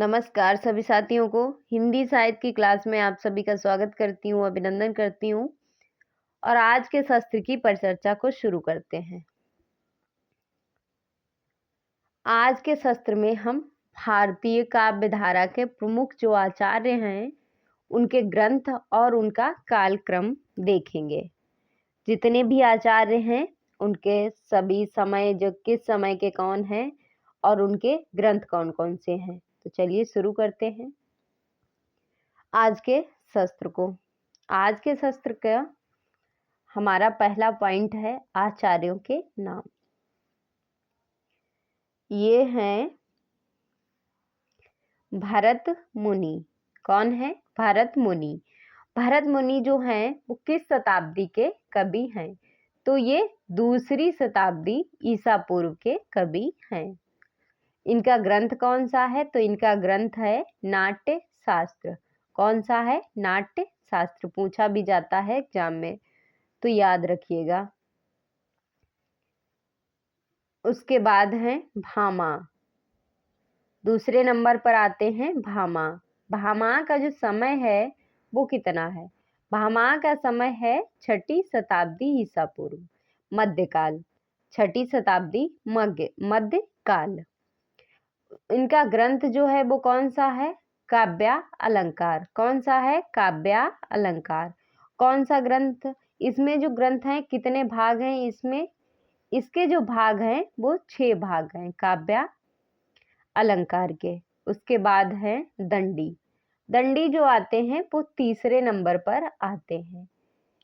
नमस्कार सभी साथियों को। हिंदी साहित्य की क्लास में आप सभी का स्वागत करती हूँ, अभिनंदन करती हूँ और आज के शस्त्र की परिचर्चा को शुरू करते हैं। आज के शस्त्र में हम भारतीय काव्य धारा के प्रमुख जो आचार्य हैं, उनके ग्रंथ और उनका कालक्रम देखेंगे। जितने भी आचार्य हैं, उनके सभी समय जो किस समय के कौन हैं और उनके ग्रंथ कौन-कौन से हैं। तो चलिए शुरू करते हैं आज के शस्त्र को। आज के शस्त्र का हमारा पहला पॉइंट है आचार्यों के नाम। ये हैं भरत मुनि। कौन है? भरत मुनि। भरत मुनि जो हैं वो किस शताब्दी के कवि हैं? तो ये दूसरी शताब्दी ईसा पूर्व के कवि हैं। इनका ग्रंथ कौन सा है? तो इनका ग्रंथ है नाट्य शास्त्र। कौन सा है? नाट्य शास्त्र। पूछा भी जाता है एग्जाम में, तो याद रखिएगा। उसके बाद है भामा। दूसरे नंबर पर आते हैं भामा। भामा का जो समय है वो कितना है? भामा का समय है 6ठी शताब्दी ईसा पूर्व, मध्यकाल। 6ठी शताब्दी मध्यकाल। इनका ग्रंथ जो है वो कौन सा है? काव्य अलंकार। कौन सा है? काव्य अलंकार। कौन सा ग्रंथ? इसमें जो ग्रंथ हैं कितने भाग हैं इसमें? इसके जो भाग हैं वो 6 भाग हैं काव्य अलंकार के। उसके बाद है दंडी। दंडी जो आते हैं वो तीसरे नंबर पर आते हैं।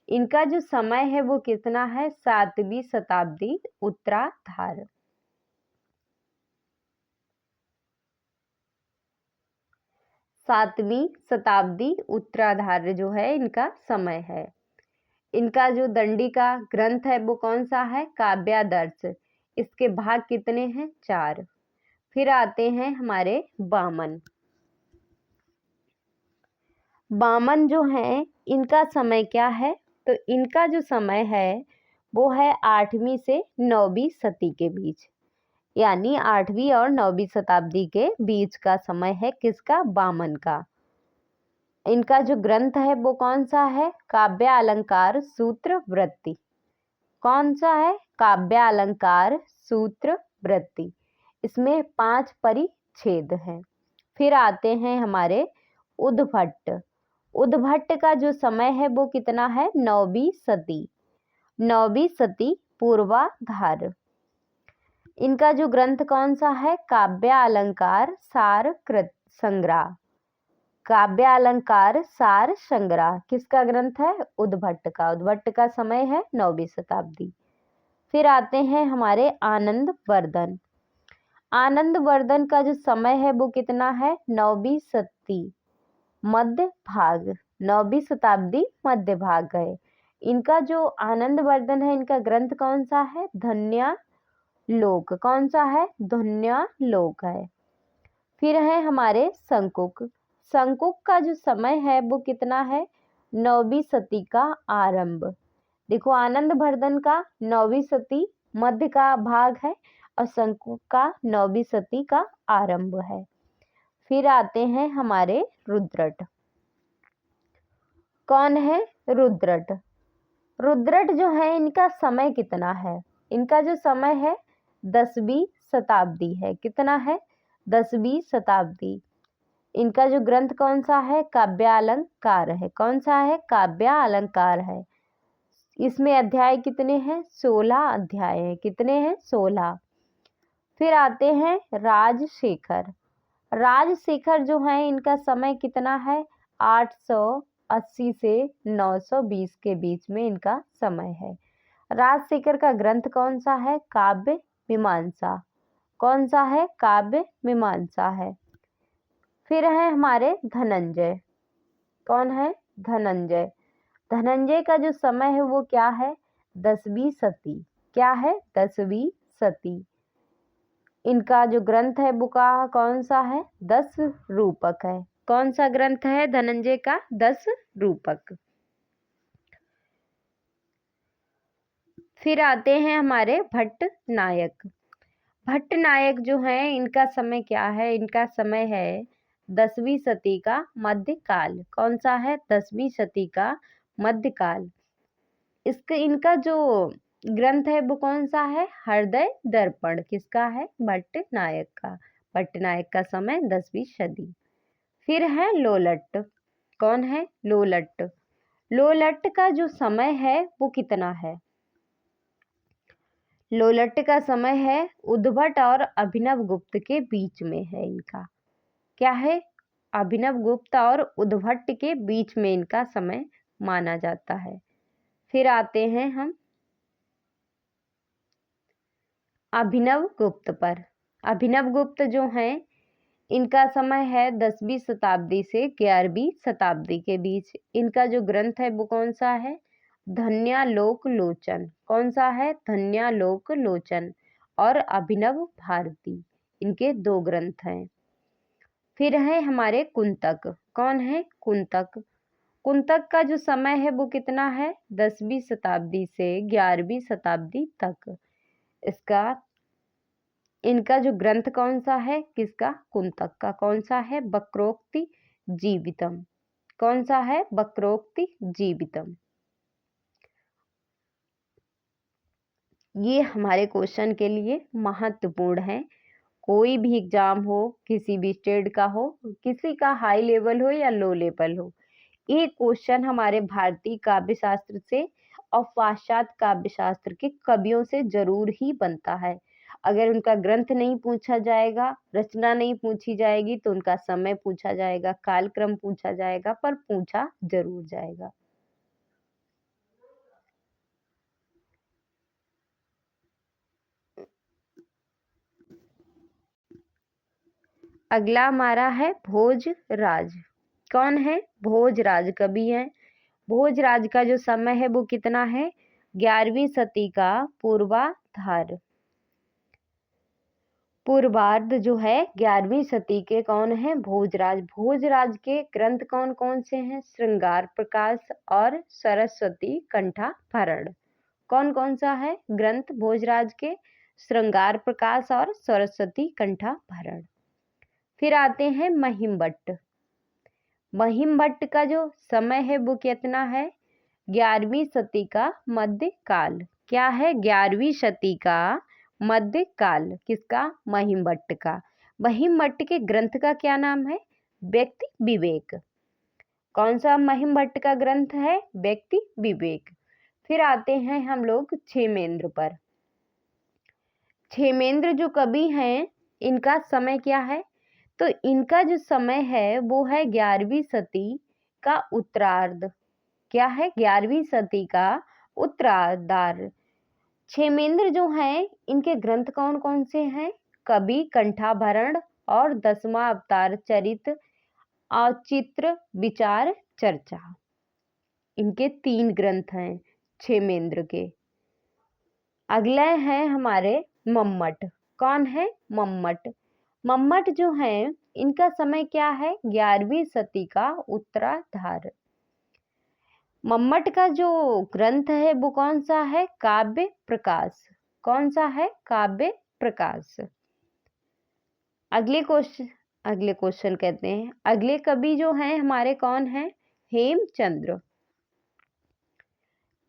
इनका जो समय है वो कितना है? 7वीं शताब्दी उत्तराधार। 7वीं शताब्दी उत्तराधार जो है इनका समय है। इनका जो दंडी का ग्रंथ है वो कौन सा है? काव्यादर्श। इसके भाग कितने हैं? 4। फिर आते हैं हमारे वामन। वामन जो हैं इनका समय क्या है? तो इनका जो समय है वो है 8वीं से 9वीं सदी के बीच, यानी 8वीं और 9वीं शताब्दी के बीच का समय है किसका? वामन का। इनका जो ग्रंथ है वो कौन सा है? काव्य अलंकार सूत्र वृत्ति। कौन सा है? काव्य अलंकार सूत्र वृत्ति। इसमें 5 परिच्छेद हैं। फिर आते हैं हमारे उद्भट। उद्भट का जो समय है वो कितना है? 9वीं सदी। 9वीं सदी पूर्वाधार। इनका जो ग्रंथ कौन सा है? काव्य अलंकार सार कृत संग्रह। काव्य अलंकार सार संग्रह किसका ग्रंथ है? उद्भट का। उद्भट का समय है 9वीं शताब्दी। फिर आते हैं हमारे आनंद वर्धन। आनंद वर्धन का जो समय है वो कितना है? 9वीं सदी मध्य भाग। 9वीं शताब्दी मध्य भाग है। इनका जो आनंद वर्धन है इनका ग्रंथ कौन सा है? धन्य लोक। कौन सा है? धन्य लोक है। फिर है हमारे शंकुक। शंकुक का जो समय है वो कितना है? 9वीं सदी का आरंभ। देखो आनंद वर्धन का 9वीं सदी मध्य का भाग है और शंकुक का 9वीं सदी का आरंभ है। फिर आते हैं हमारे रुद्रट। कौन है? रुद्रट। रुद्रट जो है इनका समय कितना है? इनका जो समय है 10वीं शताब्दी है। कितना है? 10वीं शताब्दी। इनका जो ग्रंथ कौन सा है? काव्य अलंकार है। कौन सा है? काव्य अलंकार है। इसमें अध्याय कितने हैं? 16 अध्याय हैं। कितने हैं? 16। फिर आते हैं राजशेखर। राजशेखर जो है इनका समय कितना है? 880 से 920 के बीच में इनका समय है। राजशेखर का ग्रंथ कौन सा है? काव्य मीमांसा। कौन सा है? काव्य मीमांसा है। फिर है हमारे धनंजय। कौन है? धनंजय। धनंजय का जो समय है वो क्या है? 10वीं सदी। क्या है? 10वीं सदी। इनका जो ग्रंथ है वो का कौन सा है? 10 रूपक है। कौन सा ग्रंथ है धनंजय का? 10 रूपक। फिर आते हैं हमारे भट्ट नायक। भट्ट नायक जो है इनका समय क्या है? इनका समय है 10वीं सदी का मध्यकाल। कौन सा है? 10वीं सदी का मध्यकाल। इनका जो ग्रंथ है वो कौन सा है? हृदय दर्पण। किसका है? भट्टनायक का। भट्टनायक का समय 10वीं सदी। फिर है लोलट। कौन है? लोलट। लोलट का जो समय है वो कितना है? लोलट का समय है उद्भट और अभिनव गुप्त के बीच में है इनका। क्या है? अभिनव गुप्त और उद्भट के बीच में इनका समय माना जाता है। फिर आते हैं हम अभिनव गुप्त पर। अभिनव गुप्त जो हैं इनका समय है 10वीं शताब्दी से 11वीं शताब्दी के बीच। इनका जो ग्रंथ है वो कौन सा है? धन्यालोक लोचन। कौन सा है? धन्यालोक लोचन और अभिनव भारती। इनके 2 ग्रंथ हैं। फिर है हमारे कुंतक। कौन है? कुंतक। कुंतक का जो समय है वो कितना है? 10वीं शताब्दी से 11वीं शताब्दी तक। इनका जो ग्रंथ कौन सा है? किसका? कुंतक का। कौन सा है? वक्रोक्ति जीवितम। कौन सा है? वक्रोक्ति जीवितम। ये हमारे क्वेश्चन के लिए महत्वपूर्ण है। कोई भी एग्जाम हो, किसी भी स्टेट का हो, किसी का हाई लेवल हो या लो लेवल हो, ये क्वेश्चन हमारे भारतीय काव्य शास्त्र से और पाश्चात्य काव्य शास्त्र के कवियों से जरूर ही बनता है। अगर उनका ग्रंथ नहीं पूछा जाएगा, रचना नहीं पूछी जाएगी, तो उनका समय पूछा जाएगा, कालक्रम पूछा जाएगा, पर पूछा जरूर जाएगा। अगला हमारा है भोजराज। कौन है? भोजराज कवि है। भोजराज का जो समय है वो कितना है? 11वीं सदी का पूर्वाधार। पूर्वार्ध जो है 11वीं सदी के कौन है? भोजराज। भोजराज के ग्रंथ कौन कौन से हैं? श्रृंगार प्रकाश और सरस्वती कंठाभरण। कौन कौन सा है ग्रंथ भोजराज के? श्रृंगार प्रकाश और सरस्वती कंठाभरण। फिर आते हैं महिमभट्ट। महिमभट्ट का जो समय है वो कितना है? 11वीं सदी का मध्यकाल। क्या है? 11वीं सदी का मध्यकाल। किसका? महिमभट्ट का। महिमभट्ट के ग्रंथ का क्या नाम है? व्यक्ति विवेक। कौन सा महिमभट्ट का ग्रंथ है? व्यक्ति विवेक। फिर आते हैं हम लोग क्षेमेंद्र पर। क्षेमेंद्र जो कवि हैं इनका समय क्या है? तो इनका जो समय है वो है 11वीं सदी का उत्तरार्ध। क्या है? 11वीं सदी का उत्तरार्ध। क्षेमेंद्र जो हैं इनके ग्रंथ कौन कौन से हैं? कवि कंठाभरण और 10वां अवतार चरित औचित्य विचार चर्चा। इनके 3 ग्रंथ हैं क्षेमेंद्र के। अगले हैं हमारे मम्मट। कौन है? मम्मट। मम्मट जो हैं इनका समय क्या है? 11वीं सदी का उत्तराधार। मम्मट का जो ग्रंथ है वो कौन सा है? काव्य प्रकाश। कौन सा है? काव्य प्रकाश। अगले क्वेश्चन कहते हैं अगले कवि जो हैं हमारे कौन हैं? हेमचंद्र।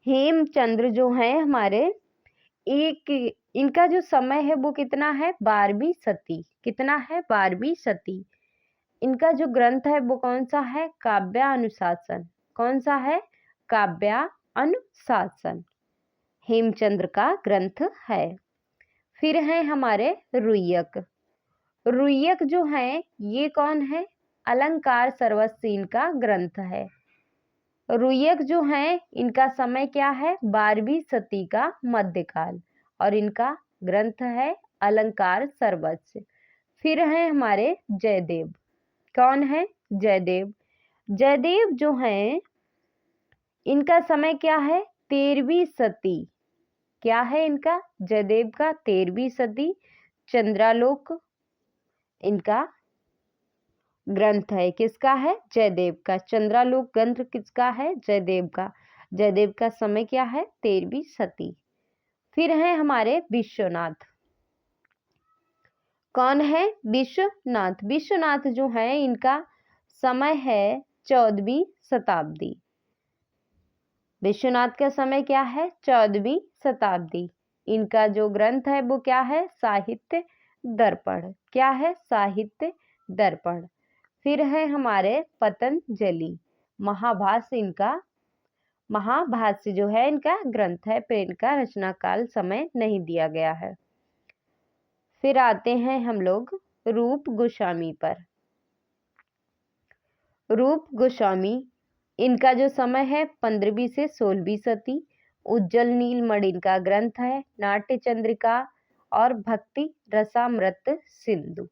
हेमचंद्र जो हैं हमारे इनका जो समय है वो कितना है? 12वीं सदी। कितना है? 12वीं सदी। इनका जो ग्रंथ है वो कौन सा है? काव्यानुशासन। कौन सा है? काव्यानुशासन हेमचंद्र का ग्रंथ है। फिर है हमारे रुय्यक। रुय्यक जो है ये कौन है? अलंकार सर्वस्व इनका ग्रंथ है। रुय्यक जो है इनका समय क्या है? 12वीं सदी का मध्यकाल और इनका ग्रंथ है अलंकार सर्वस्व। फिर है हमारे जयदेव। कौन है? जयदेव। जयदेव जो हैं इनका समय क्या है? 13वीं सदी। क्या है इनका? जयदेव का 13वीं सदी चंद्रालोक इनका ग्रंथ है। किसका है? जयदेव का। चंद्रालोक ग्रंथ किसका है? जयदेव का। जयदेव का समय क्या है? 13वीं सदी। फिर है हमारे विश्वनाथ। कौन है? विश्वनाथ। विश्वनाथ जो है इनका समय है 14वीं शताब्दी। विश्वनाथ का समय क्या है? 14वीं शताब्दी। इनका जो ग्रंथ है वो क्या है? साहित्य दर्पण। क्या है? साहित्य दर्पण। फिर है हमारे पतंजलि। महाभाष्य इनका, महाभाष्य जो है इनका ग्रंथ है, पर इनका रचना काल समय नहीं दिया गया है। फिर आते हैं हम लोग रूप गोस्वामी पर। रूप गोस्वामी इनका जो समय है 15वीं से 16वीं सदी। उज्जवल नीलमणि इनका ग्रंथ है। नाट्य चंद्रिका और भक्ति रसामृत सिंधु,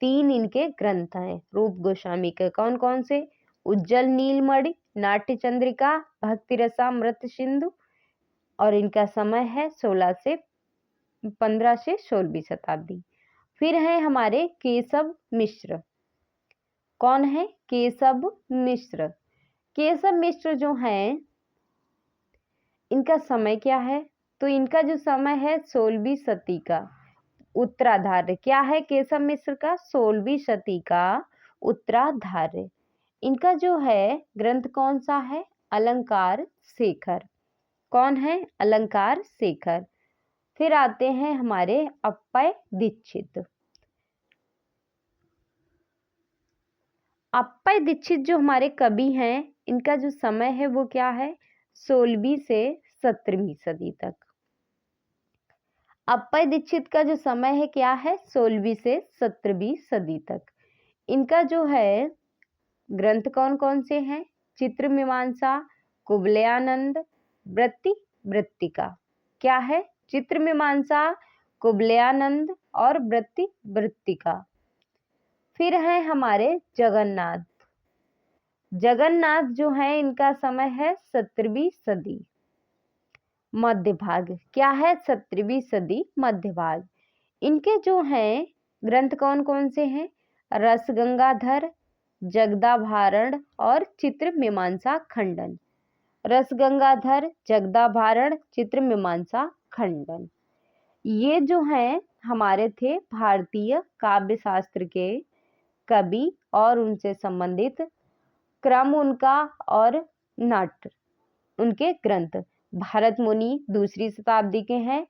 3 इनके ग्रंथ हैं रूप गोस्वामी के। कौन कौन से? उज्जवल नीलमणि, नाट्य चंद्रिका, भक्ति रसामृत सिंधु। और इनका समय है 15 से 16वीं शताब्दी। फिर है हमारे केशव मिश्र। कौन है? केशव मिश्र। केशव मिश्र जो हैं इनका समय क्या है? तो इनका जो समय है 16वीं सदी का उत्तराधार्य। क्या है केशव मिश्र का? 16वीं सदी का उत्तराधार्य। इनका जो है ग्रंथ कौन सा है? अलंकार शेखर। कौन है? अलंकार शेखर। फिर आते हैं हमारे अप्पय दीक्षित। अप्पय दीक्षित जो हमारे कवि हैं इनका जो समय है वो क्या है? 16वीं से 17वीं सदी तक। अप्पय दीक्षित का जो समय है क्या है? 16वीं से 17वीं सदी तक। इनका जो है ग्रंथ कौन कौन से हैं? चित्र मीमांसा, कुवलयानंद, वृत्ति वृत्तिका। क्या है? चित्र मीमांसा, कुवलयानंद और वृत्ति वृत्तिका। फिर है हमारे जगन्नाथ। जगन्नाथ जो है इनका समय है 17वीं सदी मध्य भाग। क्या है? 17वीं सदी मध्य भाग। इनके जो हैं ग्रंथ कौन कौन से हैं? रस गंगाधर, जगदाभारण और चित्र मीमांसा खंडन। रस गंगाधर, जगदाभारण, चित्र मीमांसा खंडन, ये जो हैं हमारे थे भारतीय काव्य शास्त्र के कवि और उनसे संबंधित क्रम उनका और नाट्य उनके ग्रंथ। भारत मुनि 2री शताब्दी के हैं।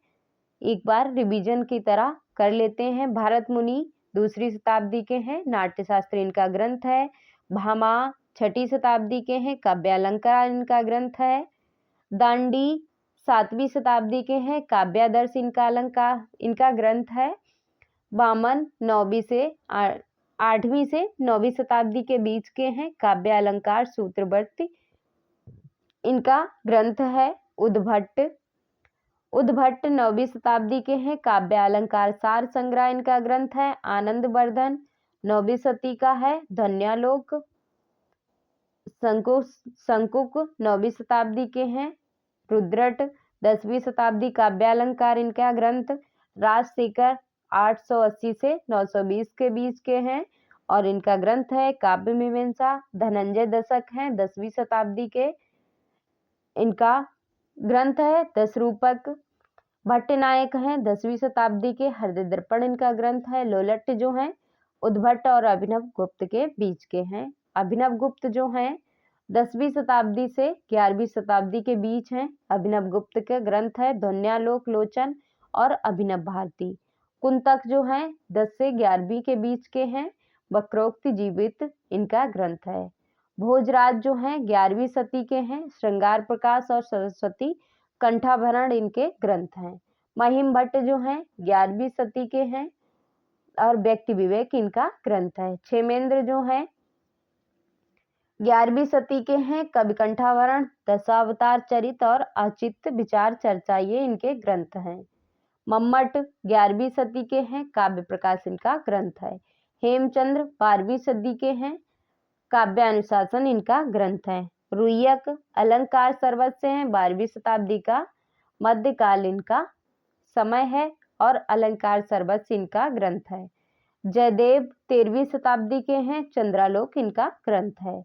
एक बार रिवीजन की तरह कर लेते हैं। भारत मुनि 2री शताब्दी के हैं। नाट्यशास्त्र इनका ग्रंथ है। भामा 6ठी शताब्दी के हैं। काव्यालंकार इनका ग्रंथ है। दांडी 7वीं शताब्दी के हैं। काव्यादर्श इनका अलंकार इनका ग्रंथ है। वामन 8वीं से 9वीं शताब्दी के बीच के हैं। काव्य अलंकार सूत्रवर्ती इनका ग्रंथ है। उद्भट 9वीं शताब्दी के हैं। काव्य अलंकार सार संग्रह इनका ग्रंथ है। आनंद वर्धन 9वीं सदी का है। धन्यालोक शंकुक 9वीं शताब्दी के हैं। रुद्रट 10वीं शताब्दी काव्यालंकार इनका ग्रंथ। राजशेखर 880 से 920 के बीच के हैं और इनका ग्रंथ है काव्य मीमांसा। धनंजय दशक हैं 10वीं शताब्दी के, इनका ग्रंथ है दशरूपक। भट्टनायक हैं 10वीं शताब्दी के, हृदय दर्पण इनका ग्रंथ है। लोलट जो हैं उद्भट और अभिनव गुप्त के बीच के हैं। अभिनव गुप्त जो हैं 10वीं शताब्दी से 11वीं शताब्दी के बीच हैं। अभिनव गुप्त के ग्रंथ है ध्वन्यालोक लोचन और अभिनव भारती। कुंतक जो हैं 10 से 11वीं के बीच के हैं। वक्रोक्ति जीवित इनका ग्रंथ है। भोजराज जो हैं 11वीं सदी के हैं। श्रृंगार प्रकाश और सरस्वती कंठाभरण इनके ग्रंथ हैं। महिम भट्ट जो हैं 11वीं सदी के हैं और व्यक्ति विवेक इनका ग्रंथ है। क्षेमेंद्र जो हैं 11वीं सदी के हैं। कवि कंठाभरण, दशावतार चरित और अचित विचार चर्चा ये इनके ग्रंथ हैं। मम्मट 11वीं सदी के हैं। काव्य प्रकाश इनका ग्रंथ है। हेमचंद्र 12वीं सदी के हैं। काव्यानुशासन इनका ग्रंथ है। रुय्यक अलंकार सर्वस्व हैं 12वीं शताब्दी का मध्यकाल इनका समय है और अलंकार सर्वस्व इनका ग्रंथ है। जयदेव 13वीं शताब्दी के हैं। चंद्रालोक इनका ग्रंथ है।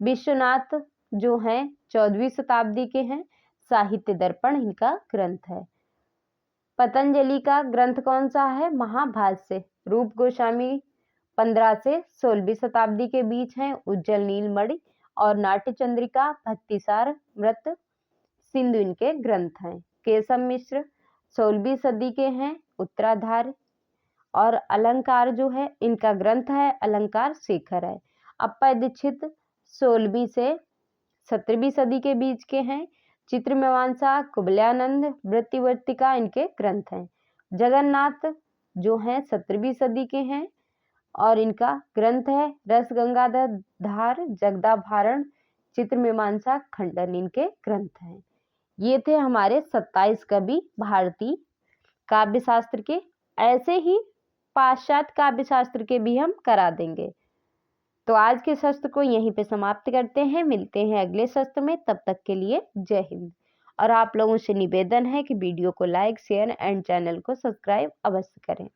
विश्वनाथ जो हैं 14वीं शताब्दी के हैं। साहित्य दर्पण इनका ग्रंथ है। पतंजलि का ग्रंथ कौन सा है? महाभाष्य। रूप गोस्वामी 15 से 16वीं शताब्दी के बीच हैं। उज्जवल नीलमणि और नाट्य चंद्रिका, भक्तिसार, मृत सिंधु इनके ग्रंथ हैं। केशव मिश्र 16वीं सदी के हैं। उत्तराधार और अलंकार जो है इनका ग्रंथ है अलंकार शेखर है। अप्पय दीक्षित 16वीं से 17वीं सदी के बीच के हैं। चित्रमीमांसा, कुबल्यानंद, वृत्तिवर्तिका इनके ग्रंथ हैं। जगन्नाथ जो हैं 17वीं सदी के हैं और इनका ग्रंथ है रस गंगाधर, जगदाभारण, चित्रमीमांसा, खंडन इनके ग्रंथ हैं। ये थे हमारे 27 कवि भारतीय काव्य शास्त्र के। ऐसे ही पाश्चात्य काव्य शास्त्र के भी हम करा देंगे। तो आज के सत्र को यहीं पे समाप्त करते हैं। मिलते हैं अगले सत्र में, तब तक के लिए जय हिंद। और आप लोगों से निवेदन है कि वीडियो को लाइक, शेयर एंड चैनल को सब्सक्राइब अवश्य करें।